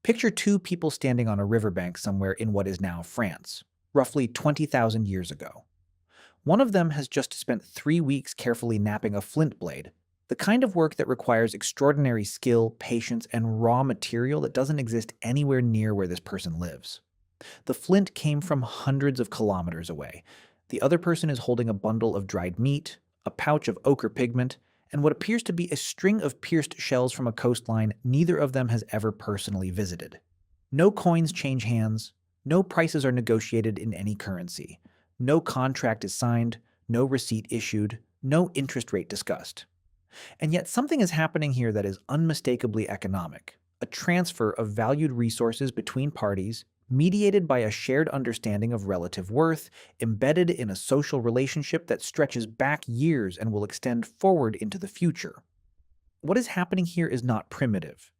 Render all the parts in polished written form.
Picture two people standing on a riverbank somewhere in what is now France, roughly 20,000 years ago. One of them has just spent 3 weeks carefully knapping a flint blade, the kind of work that requires extraordinary skill, patience, and raw material that doesn't exist anywhere near where this person lives. The flint came from hundreds of kilometers away. The other person is holding a bundle of dried meat, a pouch of ochre pigment, and what appears to be a string of pierced shells from a coastline neither of them has ever personally visited. No coins change hands, no prices are negotiated in any currency, no contract is signed, no receipt issued, no interest rate discussed. And yet something is happening here that is unmistakably economic, a transfer of valued resources between parties, mediated by a shared understanding of relative worth, embedded in a social relationship that stretches back years and will extend forward into the future. What is happening here is not primitive.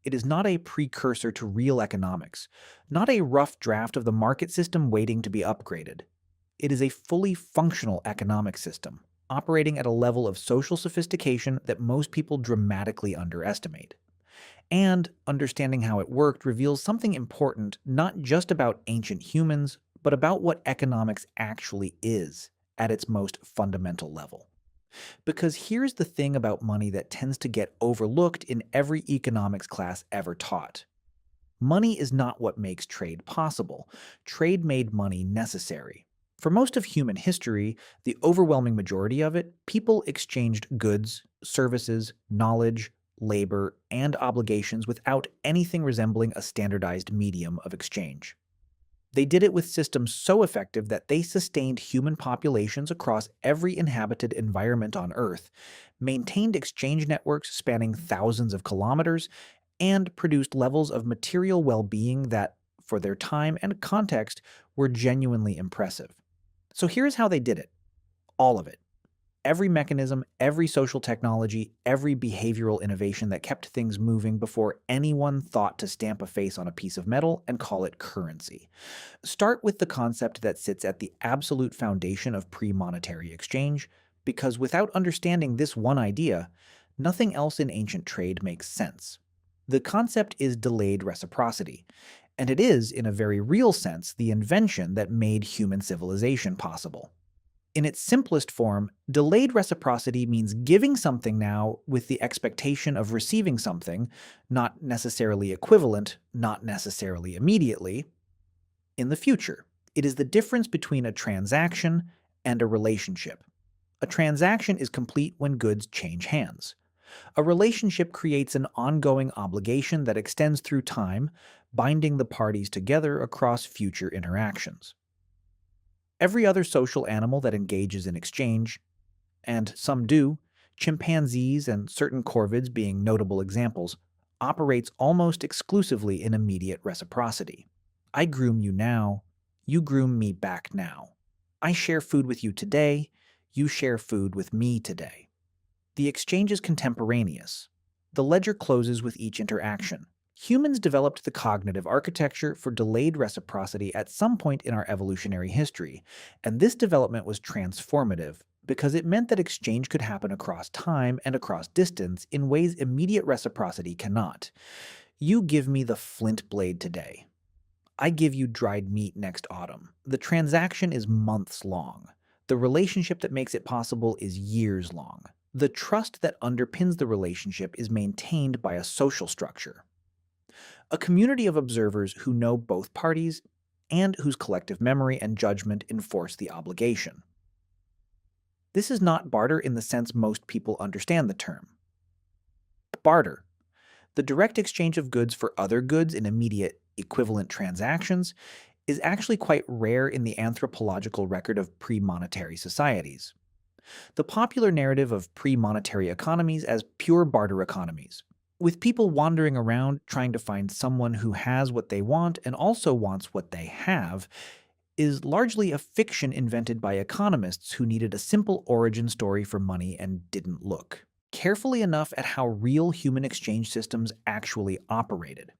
It is not a precursor to real economics, not a rough draft of the market system waiting to be upgraded. It is a fully functional economic system, operating at a level of social sophistication that most people dramatically underestimate. And understanding how it worked reveals something important not just about ancient humans, but about what economics actually is at its most fundamental level. Because here's the thing about money that tends to get overlooked in every economics class ever taught. Money is not what makes trade possible. Trade made money necessary. For most of human history, the overwhelming majority of it, people exchanged goods, services, knowledge, labor, and obligations without anything resembling a standardized medium of exchange. They did it with systems so effective that they sustained human populations across every inhabited environment on Earth, maintained exchange networks spanning thousands of kilometers, and produced levels of material well-being that, for their time and context, were genuinely impressive. So here's how they did it. All of it. Every mechanism, every social technology, every behavioral innovation that kept things moving before anyone thought to stamp a face on a piece of metal and call it currency. Start with the concept that sits at the absolute foundation of pre-monetary exchange, because without understanding this one idea, nothing else in ancient trade makes sense. The concept is delayed reciprocity, and it is, in a very real sense, the invention that made human civilization possible. In its simplest form, delayed reciprocity means giving something now with the expectation of receiving something, not necessarily equivalent, not necessarily immediately, in the future. It is the difference between a transaction and a relationship. A transaction is complete when goods change hands. A relationship creates an ongoing obligation that extends through time, binding the parties together across future interactions. Every other social animal that engages in exchange, and some do, chimpanzees and certain corvids being notable examples, operates almost exclusively in immediate reciprocity. I groom you now, you groom me back now. I share food with you today, you share food with me today. The exchange is contemporaneous. The ledger closes with each interaction. Humans developed the cognitive architecture for delayed reciprocity at some point in our evolutionary history, and this development was transformative because it meant that exchange could happen across time and across distance in ways immediate reciprocity cannot. You give me the flint blade today. I give you dried meat next autumn. The transaction is months long. The relationship that makes it possible is years long. The trust that underpins the relationship is maintained by a social structure. A community of observers who know both parties and whose collective memory and judgment enforce the obligation. This is not barter in the sense most people understand the term. Barter, the direct exchange of goods for other goods in immediate equivalent transactions, is actually quite rare in the anthropological record of pre-monetary societies. The popular narrative of pre-monetary economies as pure barter economies, with people wandering around trying to find someone who has what they want and also wants what they have, is largely a fiction invented by economists who needed a simple origin story for money and didn't look carefully enough at how real human exchange systems actually operated.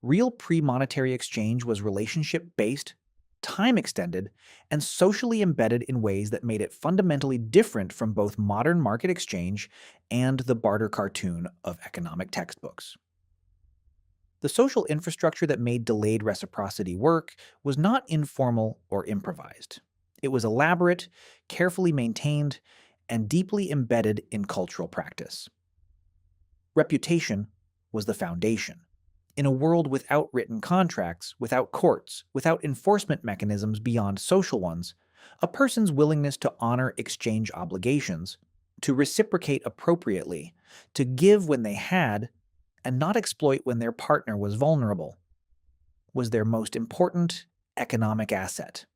Real pre-monetary exchange was relationship-based, time-extended, and socially embedded in ways that made it fundamentally different from both modern market exchange and the barter cartoon of economic textbooks. The social infrastructure that made delayed reciprocity work was not informal or improvised. It was elaborate, carefully maintained, and deeply embedded in cultural practice. Reputation was the foundation. In a world without written contracts, without courts, without enforcement mechanisms beyond social ones, a person's willingness to honor exchange obligations, to reciprocate appropriately, to give when they had, and not exploit when their partner was vulnerable, was their most important economic asset.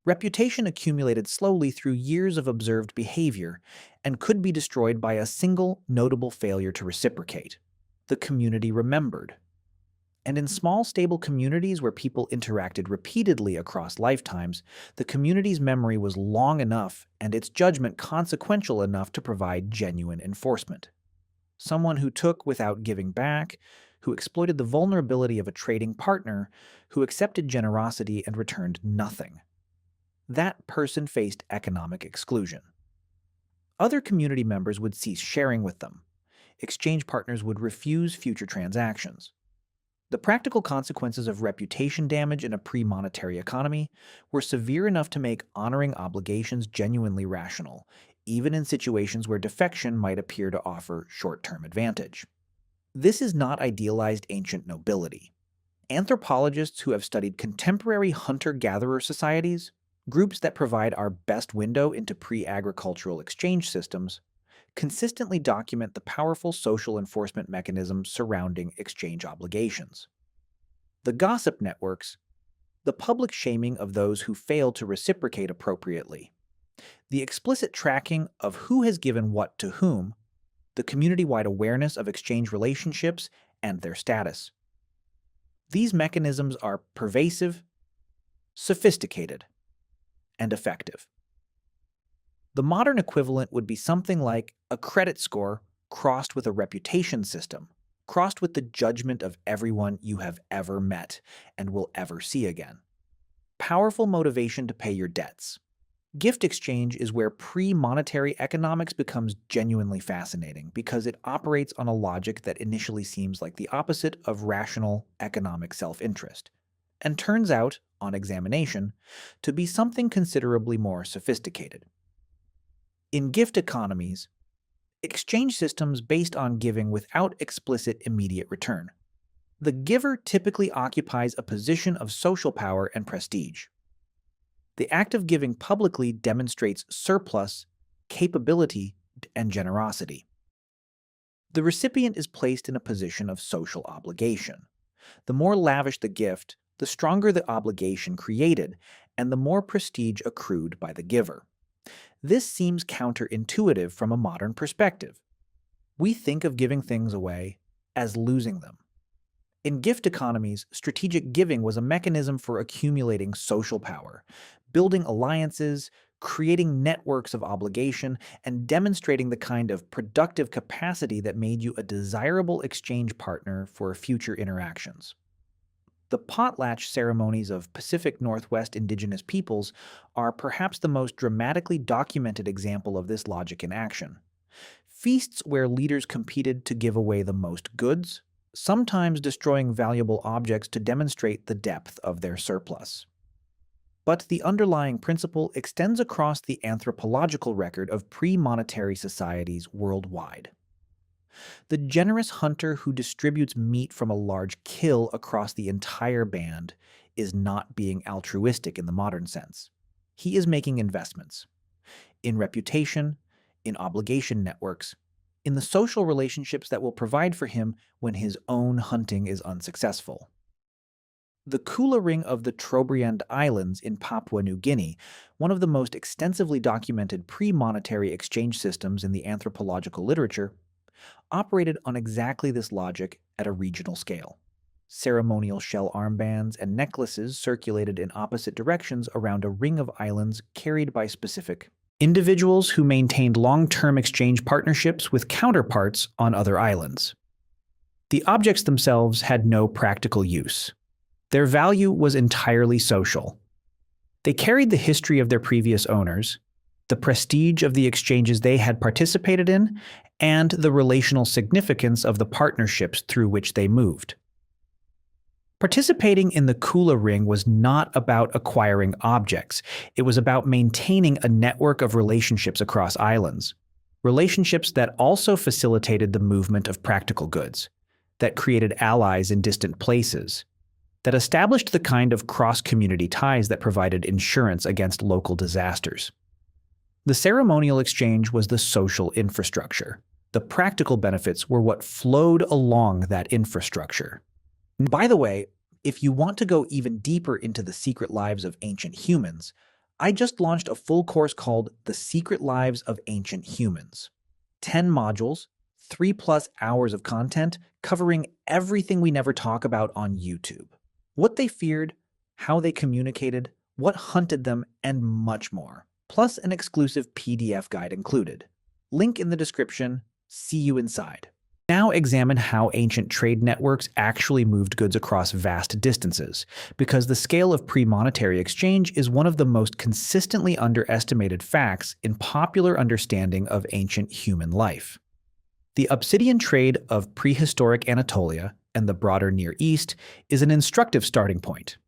Reputation accumulated slowly through years of observed behavior and could be destroyed by a single notable failure to reciprocate. The community remembered. And in small, stable communities where people interacted repeatedly across lifetimes, the community's memory was long enough and its judgment consequential enough to provide genuine enforcement. Someone who took without giving back, who exploited the vulnerability of a trading partner, who accepted generosity and returned nothing. That person faced economic exclusion. Other community members would cease sharing with them. Exchange partners would refuse future transactions. The practical consequences of reputation damage in a pre-monetary economy were severe enough to make honoring obligations genuinely rational, even in situations where defection might appear to offer short-term advantage. This is not idealized ancient nobility. Anthropologists who have studied contemporary hunter-gatherer societies, groups that provide our best window into pre-agricultural exchange systems, consistently document the powerful social enforcement mechanisms surrounding exchange obligations. The gossip networks, the public shaming of those who fail to reciprocate appropriately, the explicit tracking of who has given what to whom, the community-wide awareness of exchange relationships and their status. These mechanisms are pervasive, sophisticated, and effective. The modern equivalent would be something like a credit score crossed with a reputation system, crossed with the judgment of everyone you have ever met and will ever see again. Powerful motivation to pay your debts. Gift exchange is where pre-monetary economics becomes genuinely fascinating because it operates on a logic that initially seems like the opposite of rational economic self-interest, and turns out, on examination, to be something considerably more sophisticated. In gift economies, exchange systems based on giving without explicit immediate return. The giver typically occupies a position of social power and prestige. The act of giving publicly demonstrates surplus, capability, and generosity. The recipient is placed in a position of social obligation. The more lavish the gift, the stronger the obligation created, and the more prestige accrued by the giver. This seems counterintuitive from a modern perspective. We think of giving things away as losing them. In gift economies, strategic giving was a mechanism for accumulating social power, building alliances, creating networks of obligation, and demonstrating the kind of productive capacity that made you a desirable exchange partner for future interactions. The potlatch ceremonies of Pacific Northwest indigenous peoples are perhaps the most dramatically documented example of this logic in action. Feasts where leaders competed to give away the most goods, sometimes destroying valuable objects to demonstrate the depth of their surplus. But the underlying principle extends across the anthropological record of pre-monetary societies worldwide. The generous hunter who distributes meat from a large kill across the entire band is not being altruistic in the modern sense. He is making investments in reputation, in obligation networks, in the social relationships that will provide for him when his own hunting is unsuccessful. The Kula Ring of the Trobriand Islands in Papua New Guinea, one of the most extensively documented pre-monetary exchange systems in the anthropological literature, operated on exactly this logic at a regional scale. Ceremonial shell armbands and necklaces circulated in opposite directions around a ring of islands carried by specific individuals who maintained long-term exchange partnerships with counterparts on other islands. The objects themselves had no practical use. Their value was entirely social. They carried the history of their previous owners, the prestige of the exchanges they had participated in, and the relational significance of the partnerships through which they moved. Participating in the Kula ring was not about acquiring objects. It was about maintaining a network of relationships across islands. Relationships that also facilitated the movement of practical goods, that created allies in distant places, that established the kind of cross-community ties that provided insurance against local disasters. The ceremonial exchange was the social infrastructure. The practical benefits were what flowed along that infrastructure. By the way, if you want to go even deeper into the secret lives of ancient humans, I just launched a full course called The Secret Lives of Ancient Humans. 10 modules, 3+ hours of content covering everything we never talk about on YouTube. What they feared, how they communicated, what hunted them, and much more. Plus an exclusive PDF guide included. Link in the description. See you inside. Now examine how ancient trade networks actually moved goods across vast distances, because the scale of pre-monetary exchange is one of the most consistently underestimated facts in popular understanding of ancient human life. The obsidian trade of prehistoric Anatolia and the broader Near East is an instructive starting point.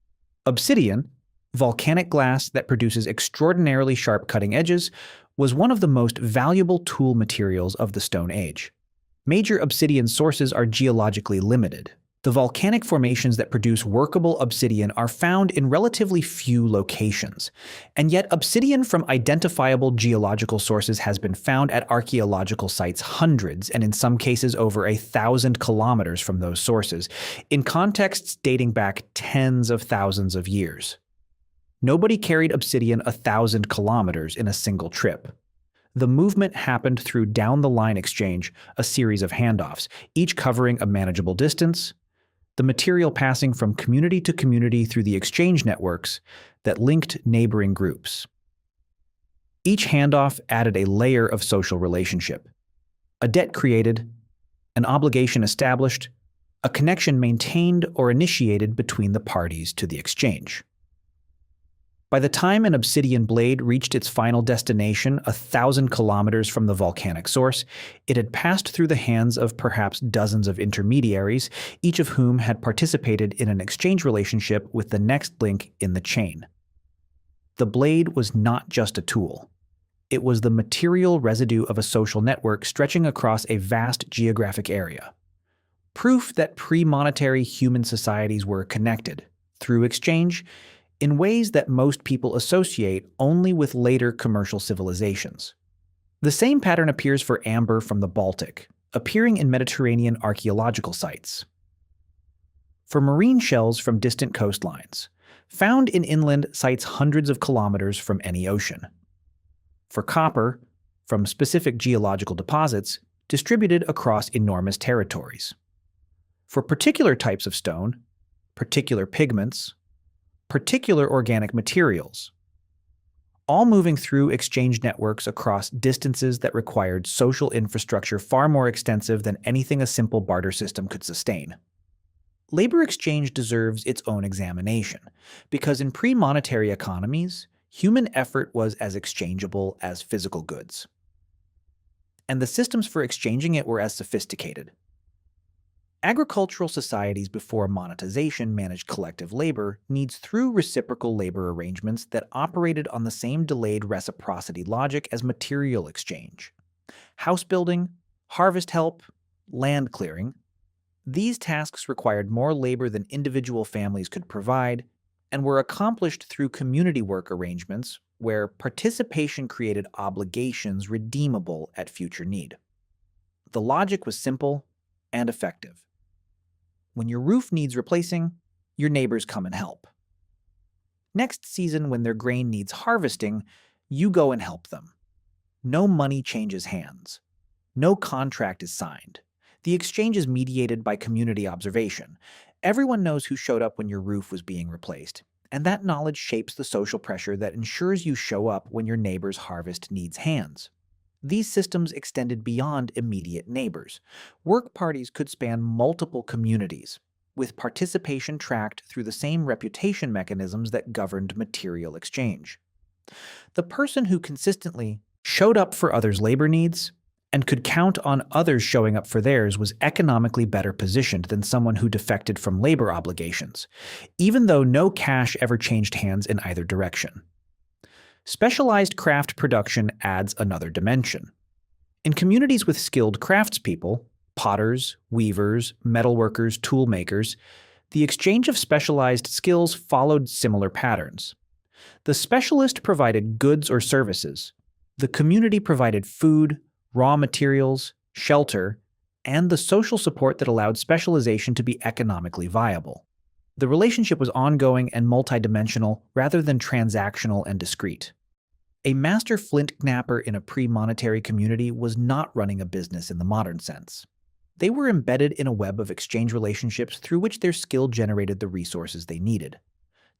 Obsidian, volcanic glass that produces extraordinarily sharp cutting edges, was one of the most valuable tool materials of the Stone Age. Major obsidian sources are geologically limited. The volcanic formations that produce workable obsidian are found in relatively few locations, and yet obsidian from identifiable geological sources has been found at archaeological sites hundreds, and in some cases over 1,000 kilometers from those sources, in contexts dating back tens of thousands of years. Nobody carried obsidian 1,000 kilometers in a single trip. The movement happened through down-the-line exchange, a series of handoffs, each covering a manageable distance, the material passing from community to community through the exchange networks that linked neighboring groups. Each handoff added a layer of social relationship. A debt created, an obligation established, a connection maintained or initiated between the parties to the exchange. By the time an obsidian blade reached its final destination 1,000 kilometers from the volcanic source, it had passed through the hands of perhaps dozens of intermediaries, each of whom had participated in an exchange relationship with the next link in the chain. The blade was not just a tool. It was the material residue of a social network stretching across a vast geographic area. Proof that pre-monetary human societies were connected, through exchange, in ways that most people associate only with later commercial civilizations. The same pattern appears for amber from the Baltic, appearing in Mediterranean archaeological sites. For marine shells from distant coastlines, found in inland sites hundreds of kilometers from any ocean. For copper, from specific geological deposits distributed across enormous territories. For particular types of stone, particular pigments, particular organic materials, all moving through exchange networks across distances that required social infrastructure far more extensive than anything a simple barter system could sustain. Labor exchange deserves its own examination, because in pre-monetary economies, human effort was as exchangeable as physical goods. And the systems for exchanging it were as sophisticated. Agricultural societies before monetization managed collective labor needs through reciprocal labor arrangements that operated on the same delayed reciprocity logic as material exchange. House building, harvest help, land clearing. These tasks required more labor than individual families could provide and were accomplished through community work arrangements where participation created obligations redeemable at future need. The logic was simple and effective. When your roof needs replacing, your neighbors come and help. Next season, when their grain needs harvesting, you go and help them. No money changes hands. No contract is signed. The exchange is mediated by community observation. Everyone knows who showed up when your roof was being replaced, and that knowledge shapes the social pressure that ensures you show up when your neighbor's harvest needs hands. These systems extended beyond immediate neighbors. Work parties could span multiple communities, with participation tracked through the same reputation mechanisms that governed material exchange. The person who consistently showed up for others' labor needs and could count on others showing up for theirs was economically better positioned than someone who defected from labor obligations, even though no cash ever changed hands in either direction. Specialized craft production adds another dimension. In communities with skilled craftspeople, potters, weavers, metalworkers, toolmakers, the exchange of specialized skills followed similar patterns. The specialist provided goods or services. The community provided food, raw materials, shelter, and the social support that allowed specialization to be economically viable. The relationship was ongoing and multidimensional rather than transactional and discrete. A master flint knapper in a pre-monetary community was not running a business in the modern sense. They were embedded in a web of exchange relationships through which their skill generated the resources they needed.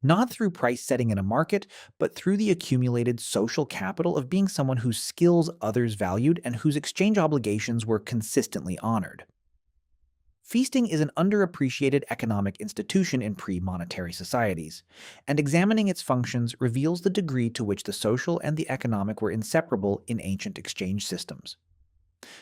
Not through price setting in a market, but through the accumulated social capital of being someone whose skills others valued and whose exchange obligations were consistently honored. Feasting is an underappreciated economic institution in pre-monetary societies, and examining its functions reveals the degree to which the social and the economic were inseparable in ancient exchange systems.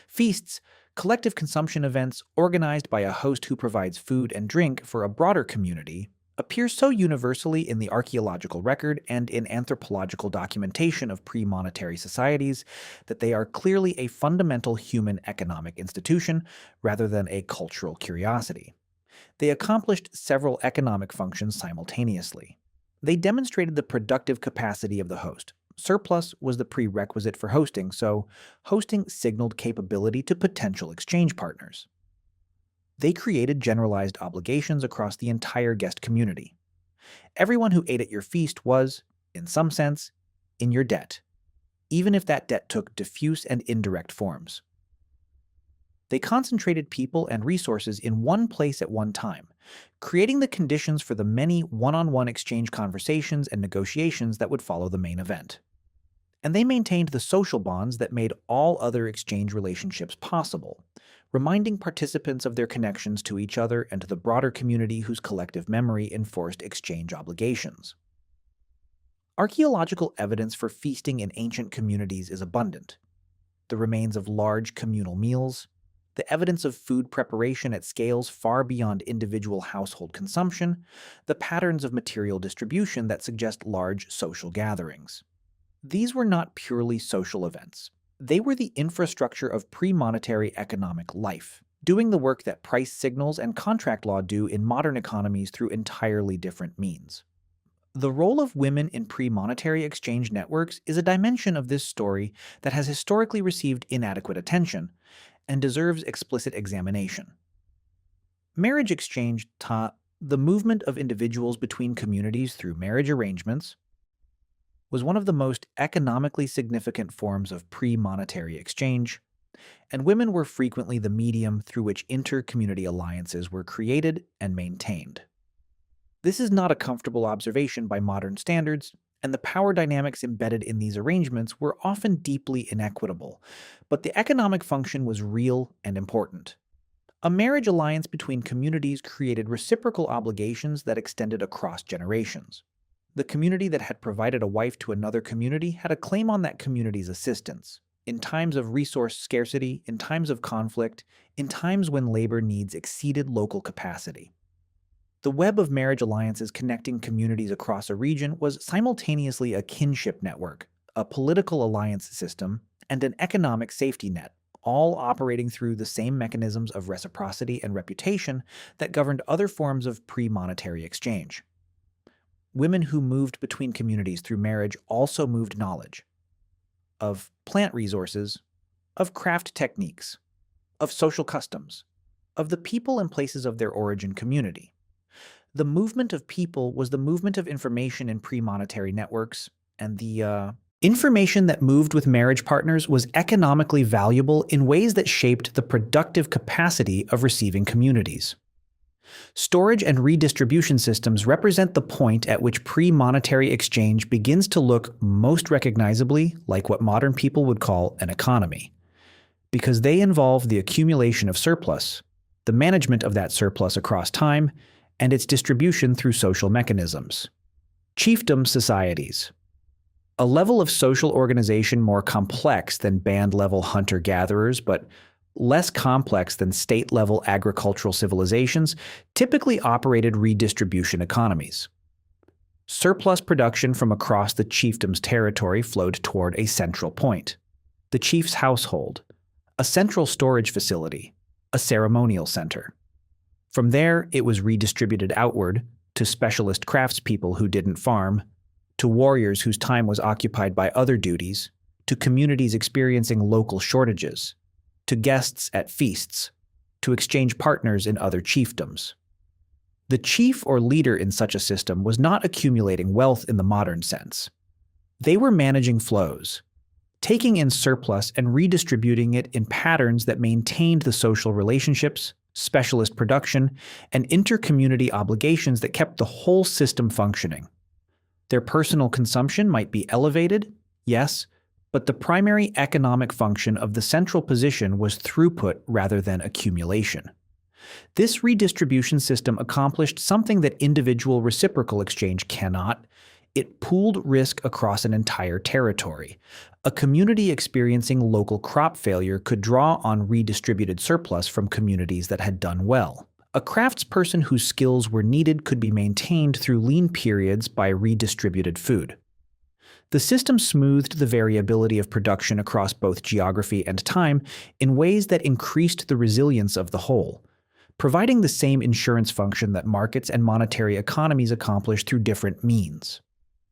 Feasts, collective consumption events organized by a host who provides food and drink for a broader community, appear so universally in the archaeological record and in anthropological documentation of pre-monetary societies that they are clearly a fundamental human economic institution rather than a cultural curiosity. They accomplished several economic functions simultaneously. They demonstrated the productive capacity of the host. Surplus was the prerequisite for hosting, so hosting signaled capability to potential exchange partners. They created generalized obligations across the entire guest community. Everyone who ate at your feast was, in some sense, in your debt, even if that debt took diffuse and indirect forms. They concentrated people and resources in one place at one time, creating the conditions for the many one-on-one exchange conversations and negotiations that would follow the main event. And they maintained the social bonds that made all other exchange relationships possible, reminding participants of their connections to each other and to the broader community whose collective memory enforced exchange obligations. Archaeological evidence for feasting in ancient communities is abundant. The remains of large communal meals, the evidence of food preparation at scales far beyond individual household consumption, the patterns of material distribution that suggest large social gatherings. These were not purely social events. They were the infrastructure of pre-monetary economic life, doing the work that price signals and contract law do in modern economies through entirely different means. The role of women in pre-monetary exchange networks is a dimension of this story that has historically received inadequate attention and deserves explicit examination. Marriage exchange taught the movement of individuals between communities through marriage arrangements, was one of the most economically significant forms of pre-monetary exchange, and women were frequently the medium through which inter-community alliances were created and maintained. This is not a comfortable observation by modern standards, and the power dynamics embedded in these arrangements were often deeply inequitable, but the economic function was real and important. A marriage alliance between communities created reciprocal obligations that extended across generations. The community that had provided a wife to another community had a claim on that community's assistance, in times of resource scarcity, in times of conflict, in times when labor needs exceeded local capacity. The web of marriage alliances connecting communities across a region was simultaneously a kinship network, a political alliance system, and an economic safety net, all operating through the same mechanisms of reciprocity and reputation that governed other forms of pre-monetary exchange. Women who moved between communities through marriage also moved knowledge of plant resources, of craft techniques, of social customs, of the people and places of their origin community. The movement of people was the movement of information in pre-monetary networks, and the information that moved with marriage partners was economically valuable in ways that shaped the productive capacity of receiving communities. Storage and redistribution systems represent the point at which pre-monetary exchange begins to look most recognizably like what modern people would call an economy, because they involve the accumulation of surplus, the management of that surplus across time, and its distribution through social mechanisms. Chiefdom societies. A level of social organization more complex than band-level hunter-gatherers, but less complex than state-level agricultural civilizations, typically operated redistribution economies. Surplus production from across the chiefdom's territory flowed toward a central point: the chief's household, a central storage facility, a ceremonial center. From there, it was redistributed outward to specialist craftspeople who didn't farm, to warriors whose time was occupied by other duties, to communities experiencing local shortages, to guests at feasts, to exchange partners in other chiefdoms. The chief or leader in such a system was not accumulating wealth in the modern sense. They were managing flows, taking in surplus and redistributing it in patterns that maintained the social relationships, specialist production, and intercommunity obligations that kept the whole system functioning. Their personal consumption might be elevated, yes, but the primary economic function of the central position was throughput rather than accumulation. This redistribution system accomplished something that individual reciprocal exchange cannot. It pooled risk across an entire territory. A community experiencing local crop failure could draw on redistributed surplus from communities that had done well. A craftsperson whose skills were needed could be maintained through lean periods by redistributed food. The system smoothed the variability of production across both geography and time in ways that increased the resilience of the whole, providing the same insurance function that markets and monetary economies accomplish through different means.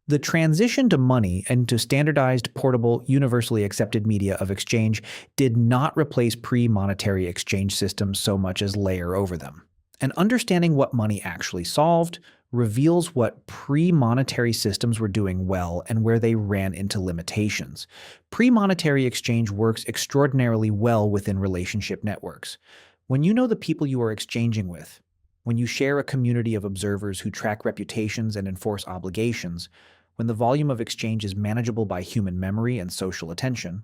The transition to money and to standardized, portable, universally accepted media of exchange did not replace pre-monetary exchange systems so much as layer over them. And understanding what money actually solved reveals what pre-monetary systems were doing well and where they ran into limitations. Pre-monetary exchange works extraordinarily well within relationship networks. When you know the people you are exchanging with, when you share a community of observers who track reputations and enforce obligations, when the volume of exchange is manageable by human memory and social attention,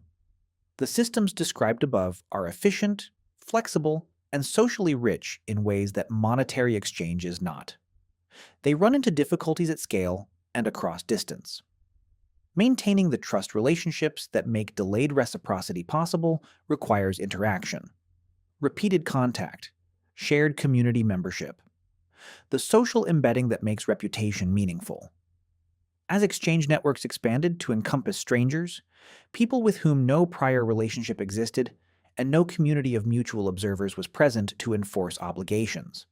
the systems described above are efficient, flexible, and socially rich in ways that monetary exchange is not. They run into difficulties at scale and across distance. Maintaining the trust relationships that make delayed reciprocity possible requires interaction, repeated contact, shared community membership, the social embedding that makes reputation meaningful. As exchange networks expanded to encompass strangers, people with whom no prior relationship existed, and no community of mutual observers was present to enforce obligations,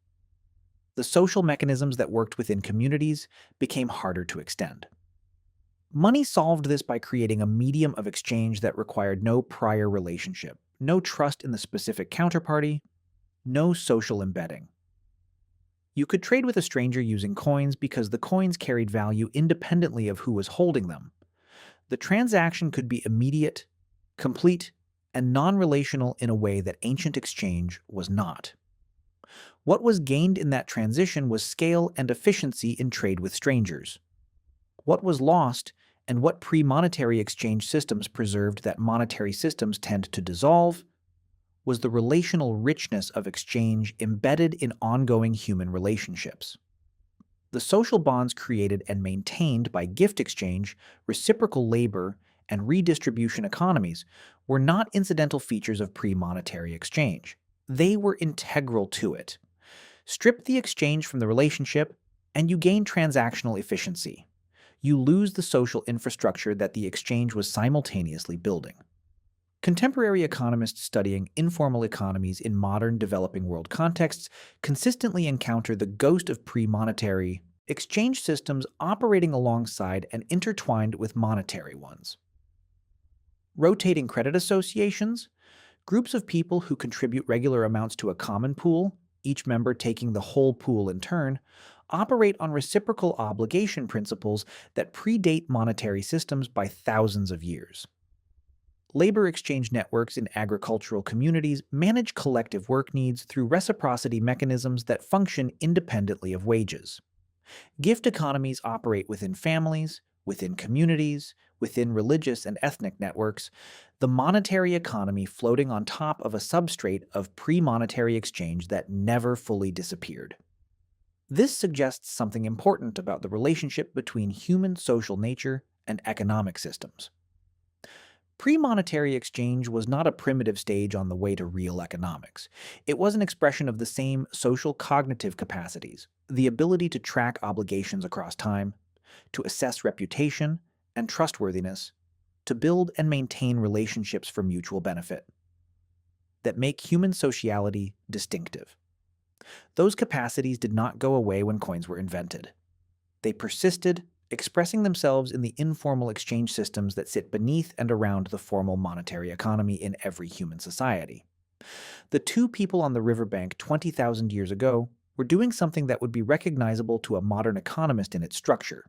the social mechanisms that worked within communities became harder to extend. Money solved this by creating a medium of exchange that required no prior relationship, no trust in the specific counterparty, no social embedding. You could trade with a stranger using coins because the coins carried value independently of who was holding them. The transaction could be immediate, complete, and non-relational in a way that ancient exchange was not. What was gained in that transition was scale and efficiency in trade with strangers. What was lost, and what pre-monetary exchange systems preserved that monetary systems tend to dissolve, was the relational richness of exchange embedded in ongoing human relationships. The social bonds created and maintained by gift exchange, reciprocal labor, and redistribution economies were not incidental features of pre-monetary exchange. They were integral to it. Strip the exchange from the relationship, and you gain transactional efficiency. You lose the social infrastructure that the exchange was simultaneously building. Contemporary economists studying informal economies in modern developing world contexts consistently encounter the ghost of pre-monetary exchange systems operating alongside and intertwined with monetary ones. Rotating credit associations, groups of people who contribute regular amounts to a common pool, each member taking the whole pool in turn, operate on reciprocal obligation principles that predate monetary systems by thousands of years. Labor exchange networks in agricultural communities manage collective work needs through reciprocity mechanisms that function independently of wages. Gift economies operate within families, within communities, within religious and ethnic networks, the monetary economy floating on top of a substrate of pre-monetary exchange that never fully disappeared. This suggests something important about the relationship between human social nature and economic systems. Pre-monetary exchange was not a primitive stage on the way to real economics. It was an expression of the same social cognitive capacities, the ability to track obligations across time, to assess reputation and trustworthiness, to build and maintain relationships for mutual benefit, that make human sociality distinctive. Those capacities did not go away when coins were invented. They persisted, expressing themselves in the informal exchange systems that sit beneath and around the formal monetary economy in every human society. The two people on the riverbank 20,000 years ago were doing something that would be recognizable to a modern economist in its structure: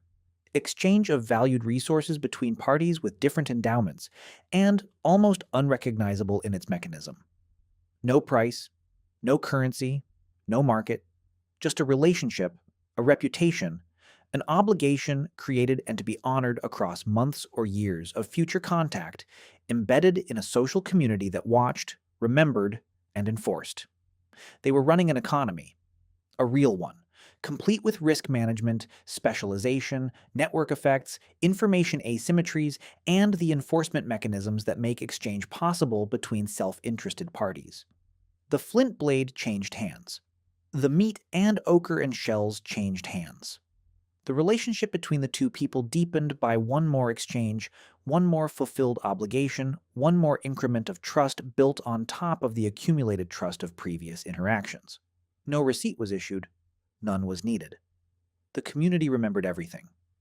exchange of valued resources between parties with different endowments, and almost unrecognizable in its mechanism. No price, no currency, no market, just a relationship, a reputation, an obligation created and to be honored across months or years of future contact, embedded in a social community that watched, remembered, and enforced. They were running an economy, a real one, complete with risk management, specialization, network effects, information asymmetries, and the enforcement mechanisms that make exchange possible between self-interested parties. The flint blade changed hands. The meat and ochre and shells changed hands. The relationship between the two people deepened by one more exchange, one more fulfilled obligation, one more increment of trust built on top of the accumulated trust of previous interactions. No receipt was issued, none was needed. The community remembered everything.